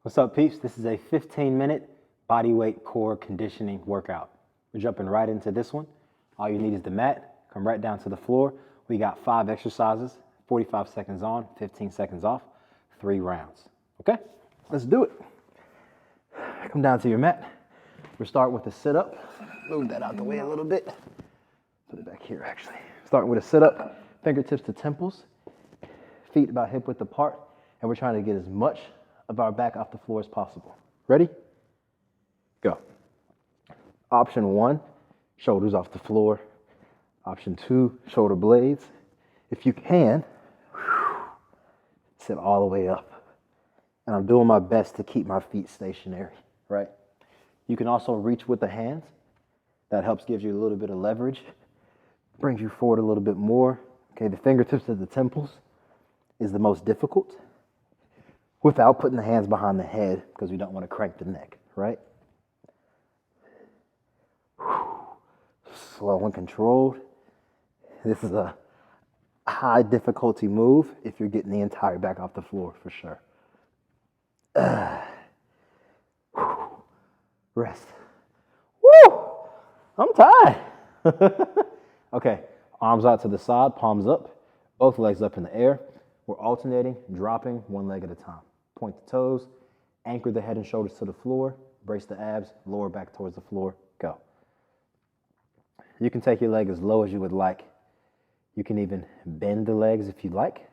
What's up, peeps? This is a 15-minute bodyweight core conditioning workout. We're jumping right into this one. All you need is the mat. Come right down to the floor. We got 5 exercises, 45 seconds on, 15 seconds off, 3 rounds. Okay? Let's do it. Come down to your mat. We'll start with a sit-up. Move that out the way a little bit. Put it back here, actually. Starting with a sit-up, fingertips to temples, feet about hip width apart, and we're trying to get as much of our back off the floor as possible. Ready? Go. Option 1, shoulders off the floor. Option 2, shoulder blades. If you can, sit all the way up. And I'm doing my best to keep my feet stationary, right? You can also reach with the hands. That helps give you a little bit of leverage. Brings you forward a little bit more. Okay, the fingertips to the temples is the most difficult, without putting the hands behind the head because we don't want to crank the neck, right? Slow and controlled. This is a high difficulty move if you're getting the entire back off the floor, for sure. Rest. Woo! I'm tired. Okay, arms out to the side, palms up, both legs up in the air. We're alternating, dropping one leg at a time. Point the toes, anchor the head and shoulders to the floor, brace the abs, lower back towards the floor, go. You can take your leg as low as you would like. You can even bend the legs if you like.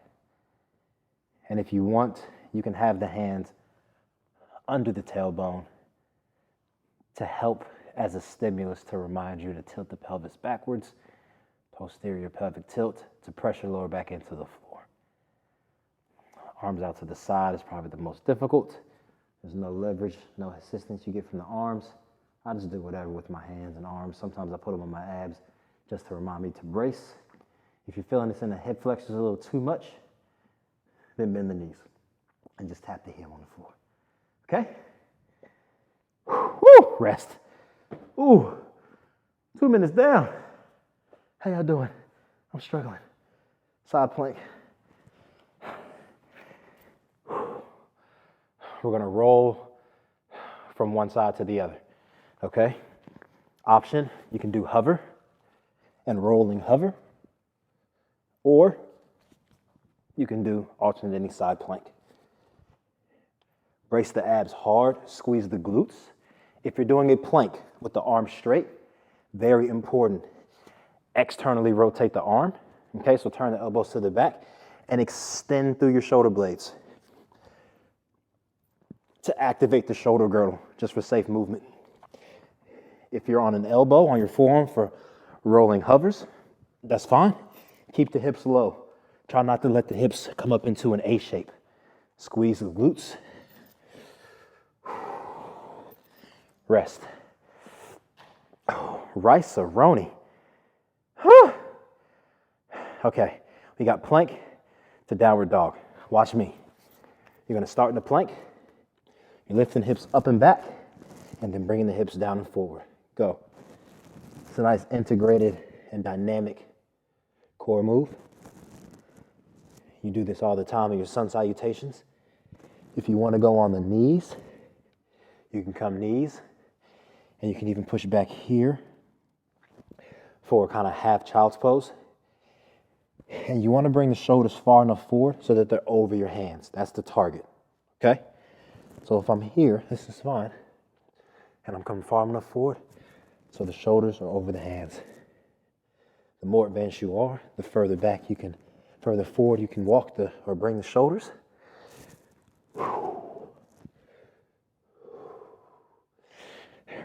And if you want, you can have the hands under the tailbone to help as a stimulus to remind you to tilt the pelvis backwards, posterior pelvic tilt to pressure lower back into the floor. Arms out to the side is probably the most difficult. There's no leverage, no assistance you get from the arms. I just do whatever with my hands and arms. Sometimes I put them on my abs just to remind me to brace. If you're feeling this in the hip flexors a little too much, then bend the knees and just tap the heel on the floor. Okay? Woo! Rest. Ooh, 2 minutes down. How y'all doing? I'm struggling. Side plank. We're gonna roll from one side to the other, okay? Option, you can do hover and rolling hover, or you can do alternating side plank. Brace the abs hard, squeeze the glutes. If you're doing a plank with the arms straight, very important, externally rotate the arm, okay? So turn the elbows to the back and extend through your shoulder blades to activate the shoulder girdle, just for safe movement. If you're on an elbow on your forearm for rolling hovers, that's fine. Keep the hips low. Try not to let the hips come up into an A shape. Squeeze the glutes. Rest. Rice-a-roni. Okay, we got plank to downward dog. Watch me. You're gonna start in the plank. You're lifting hips up and back, and then bringing the hips down and forward. Go. It's a nice integrated and dynamic core move. You do this all the time in your sun salutations. If you want to go on the knees, you can come knees, and you can even push back here for kind of half child's pose. And you want to bring the shoulders far enough forward so that they're over your hands. That's the target, okay? So if I'm here, this is fine, and I'm coming far enough forward so the shoulders are over the hands. The more advanced you are, the further back you can, further forward you can walk or bring the shoulders.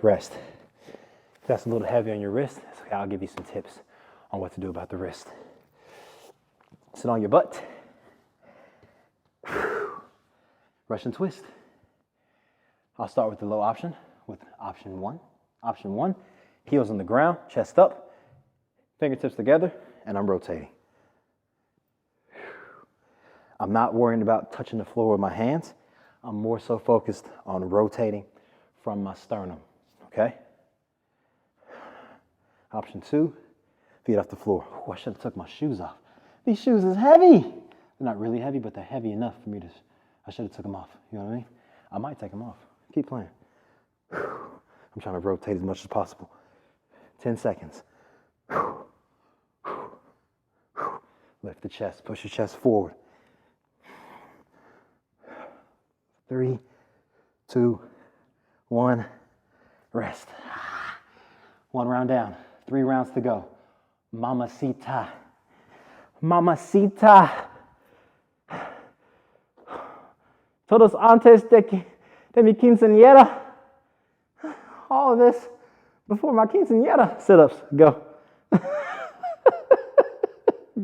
Rest. If that's a little heavy on your wrist, it's okay, I'll give you some tips on what to do about the wrist. Sit on your butt. Russian twist. I'll start with the low option, with option 1. Option 1, heels on the ground, chest up, fingertips together, and I'm rotating. I'm not worrying about touching the floor with my hands. I'm more so focused on rotating from my sternum, okay? Option 2, feet off the floor. Oh, I should have took my shoes off. These shoes is heavy. They're not really heavy, but they're heavy enough for me to, I should have took them off, you know what I mean? I might take them off. Keep playing. I'm trying to rotate as much as possible. 10 seconds. Lift the chest, push your chest forward. 3, 2, 1, rest. 1 round down, 3 rounds to go. Mamacita. Mamacita. Todos antes de mi quinceañera. All of this before my quinceañera. Sit-ups, go.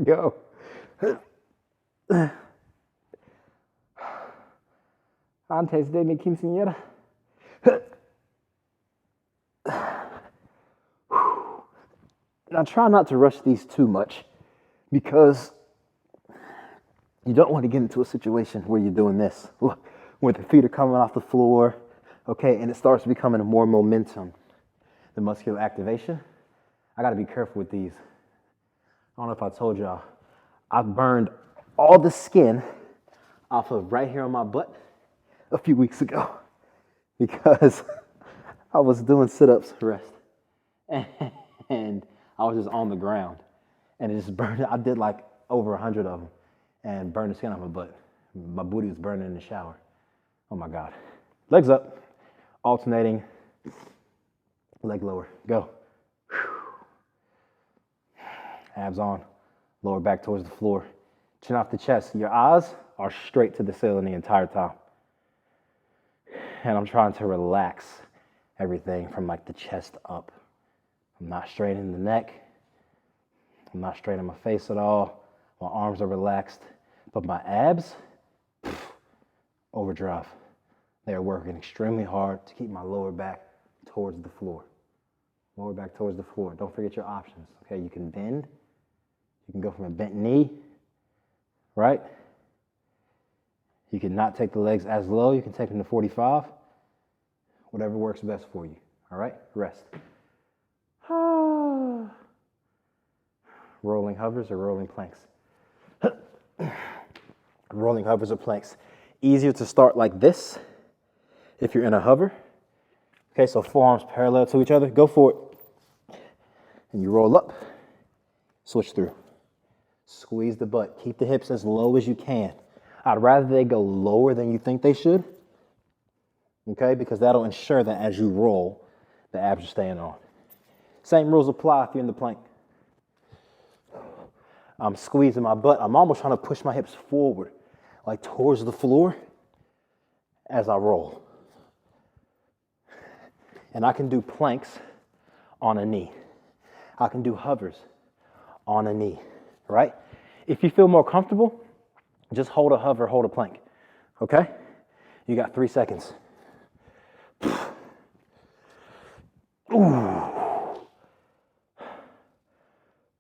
Go. Antes de mi quinceañera. Now try not to rush these too much because you don't want to get into a situation where you're doing this. Look, where the feet are coming off the floor, okay, and it starts becoming more momentum. The muscular activation. I got to be careful with these. I don't know if I told y'all, I burned all the skin off of right here on my butt a few weeks ago because I was doing sit-ups for rest and I was just on the ground and it just burned. I did like over 100 of them and burned the skin off my butt. My booty was burning in the shower. Oh my God. Legs up, alternating, leg lower, go. Abs on, lower back towards the floor. Chin off the chest. Your eyes are straight to the ceiling the entire time. And I'm trying to relax everything from like the chest up. I'm not straightening the neck. I'm not straightening my face at all. My arms are relaxed. But my abs, overdrive. They are working extremely hard to keep my lower back towards the floor. Lower back towards the floor. Don't forget your options. Okay, you can bend. You can go from a bent knee, right? You can not take the legs as low. You can take them to 45. Whatever works best for you. All right? Rest. Rolling hovers or rolling planks? Rolling hovers or planks. Easier to start like this if you're in a hover. Okay, so forearms parallel to each other. Go for it. And you roll up. Switch through. Squeeze the butt. Keep the hips as low as you can. I'd rather they go lower than you think they should. Okay, because that'll ensure that as you roll, the abs are staying on. Same rules apply if you're in the plank. I'm squeezing my butt. I'm almost trying to push my hips forward, like towards the floor as I roll. And I can do planks on a knee. I can do hovers on a knee, right? If you feel more comfortable, just hold a hover, hold a plank, okay? You got 3 seconds. Ooh.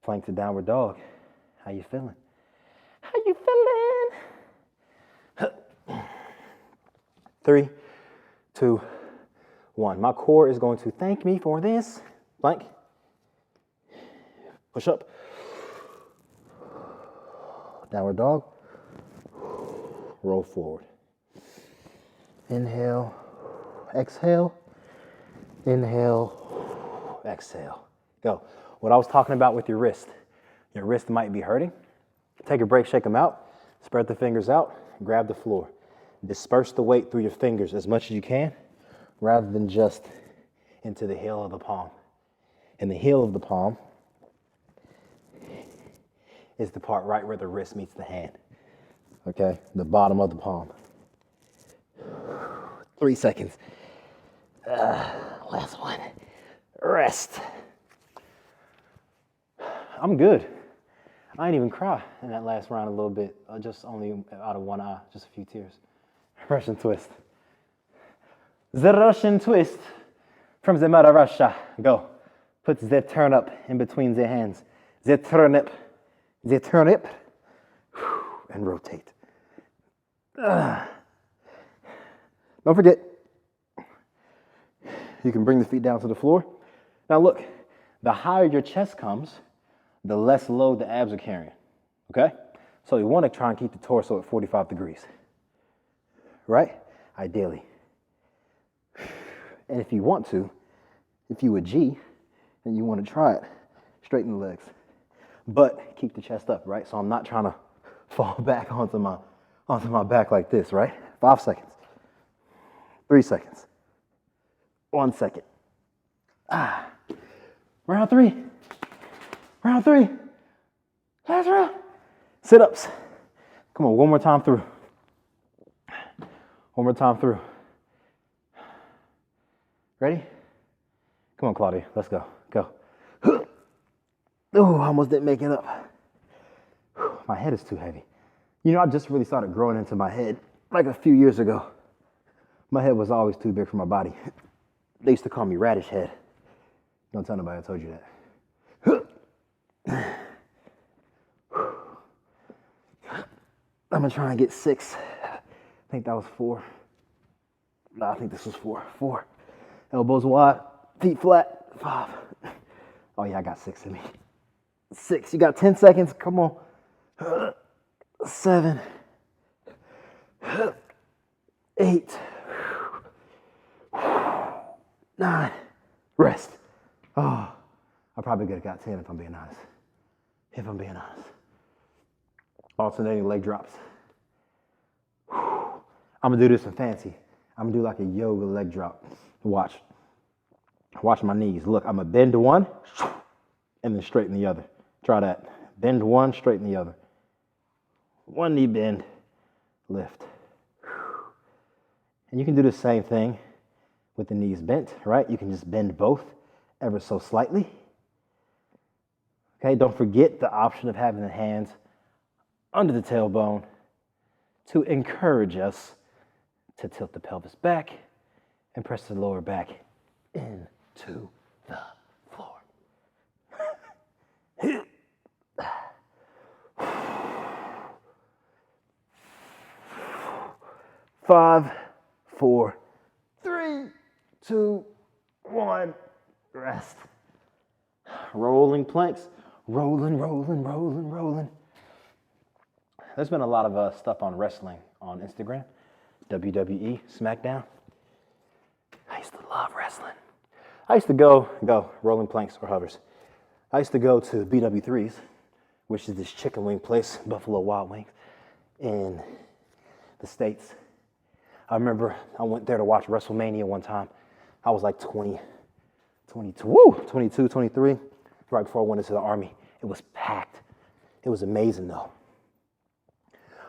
Plank to downward dog. How you feeling? How you feeling? 3, 2, 1. My core is going to thank me for this. Plank. Push up. Downward dog. Roll forward. Inhale. Exhale. Inhale. Exhale. Go. What I was talking about with your wrist might be hurting. Take a break, shake them out. Spread the fingers out. Grab the floor. Disperse the weight through your fingers as much as you can, rather than just into the heel of the palm. And the heel of the palm is the part right where the wrist meets the hand. Okay, the bottom of the palm. 3 seconds. Last one. Rest. I'm good. I ain't even cry in that last round a little bit. Just only out of one eye, just a few tears. Russian twist. The Russian twist from the mother Russia. Go. Put the turnip in between the hands. The turnip, and rotate. Don't forget, you can bring the feet down to the floor. Now look, the higher your chest comes, the less load the abs are carrying, okay? So you want to try and keep the torso at 45 degrees, right? Ideally. And if you want to, if you a G and you want to try it, straighten the legs. But keep the chest up, right? So I'm not trying to fall back onto my back like this, right? 5 seconds. 3 seconds. 1 second. Round 3. Round 3. Last round. Sit-ups. Come on, one more time through. One more time through. Ready? Come on, Claudia. Let's go. Go. Oh, I almost didn't make it up. My head is too heavy. You know, I just really started growing into my head like a few years ago. My head was always too big for my body. They used to call me radish head. Don't tell nobody I told you that. I'm gonna try and get 6. I think that was 4. No, I think this was 4. 4. Elbows wide, feet flat. 5. Oh yeah, I got 6 in me. 6. You got 10 seconds. Come on. 7. 8. 9. Rest. Oh, I probably could have got 10 if I'm being honest. If I'm being honest. Alternating leg drops. I'm gonna do this in fancy. I'm gonna do like a yoga leg drop. Watch. Watch my knees. Look, I'm gonna bend to one and then straighten the other. Try that. Bend one, straighten the other. One knee bend, lift. And you can do the same thing with the knees bent, right? You can just bend both ever so slightly. Okay, don't forget the option of having the hands under the tailbone to encourage us to tilt the pelvis back and press the lower back into the floor. 5, 4, 3, 2, 1. Rest. Rolling planks. Rolling, rolling, rolling, rolling. There's been a lot of stuff on wrestling on Instagram. WWE, SmackDown. I used to love wrestling. I used to go rolling planks or hovers. I used to go to BW3's, which is this chicken wing place, Buffalo Wild Wings, in the States. I remember I went there to watch WrestleMania one time. I was like 22, 23, right before I went into the Army. It was packed. It was amazing though.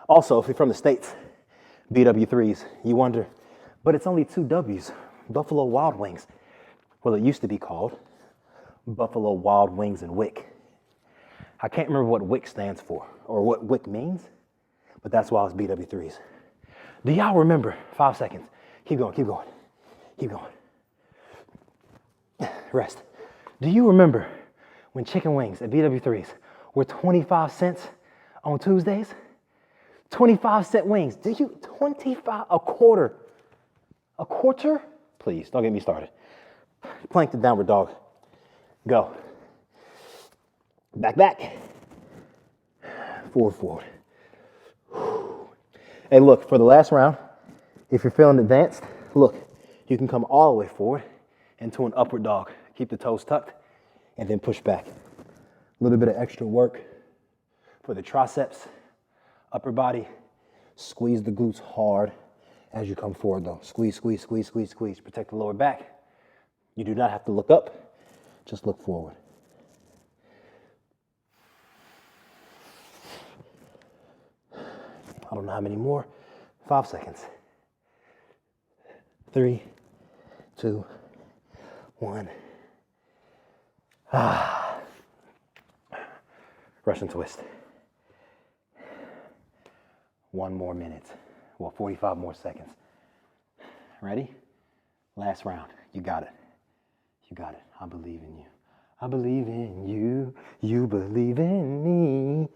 Also, if you're from the States, BW3s, you wonder, but it's only 2 W's, Buffalo Wild Wings. Well, it used to be called Buffalo Wild Wings and Wick. I can't remember what Wick stands for or what Wick means, but that's why it's BW3s. Do y'all remember? 5 seconds. Keep going, keep going, keep going. Rest. Do you remember when chicken wings at BW3s were 25 cents on Tuesdays? 25-cent wings. Do you? 25, a quarter. A quarter? Please, don't get me started. Plank the downward dog. Go. Back, back. Forward, forward. Hey, look, for the last round, if you're feeling advanced, look, you can come all the way forward into an upward dog. Keep the toes tucked and then push back. A little bit of extra work for the triceps, upper body. Squeeze the glutes hard as you come forward though. Squeeze, squeeze, squeeze, squeeze, squeeze. Protect the lower back. You do not have to look up, just look forward. I don't know how many more. 5 seconds. 3, 2, 1. Russian twist. 1 more minute. Well, 45 more seconds. Ready? Last round. You got it. You got it. I believe in you. I believe in you. You believe in me.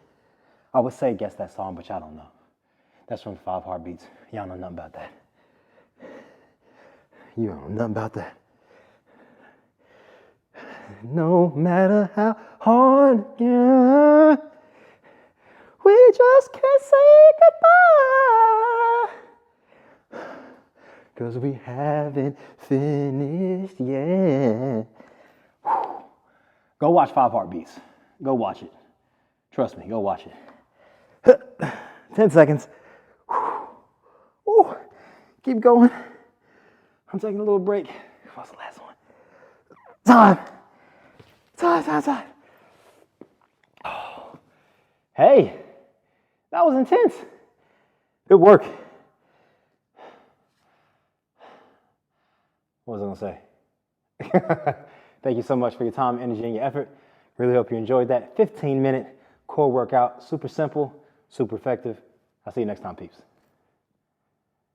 I would say guess that song, but y'all don't know. That's from 5 Heartbeats. Y'all know nothing about that. You don't know nothing about that. No matter how hard, yeah, we just can't say goodbye. 'cause we haven't finished yet. Whew. Go watch 5 Heartbeats. Go watch it. Trust me, go watch it. 10 seconds. Ooh. Keep going. I'm taking a little break. What's the last one? Time. Time. Oh. Hey, that was intense. Good work. What was I gonna say? Thank you so much for your time, energy, and your effort. Really hope you enjoyed that 15-minute core workout. Super simple, super effective. I'll see you next time, peeps.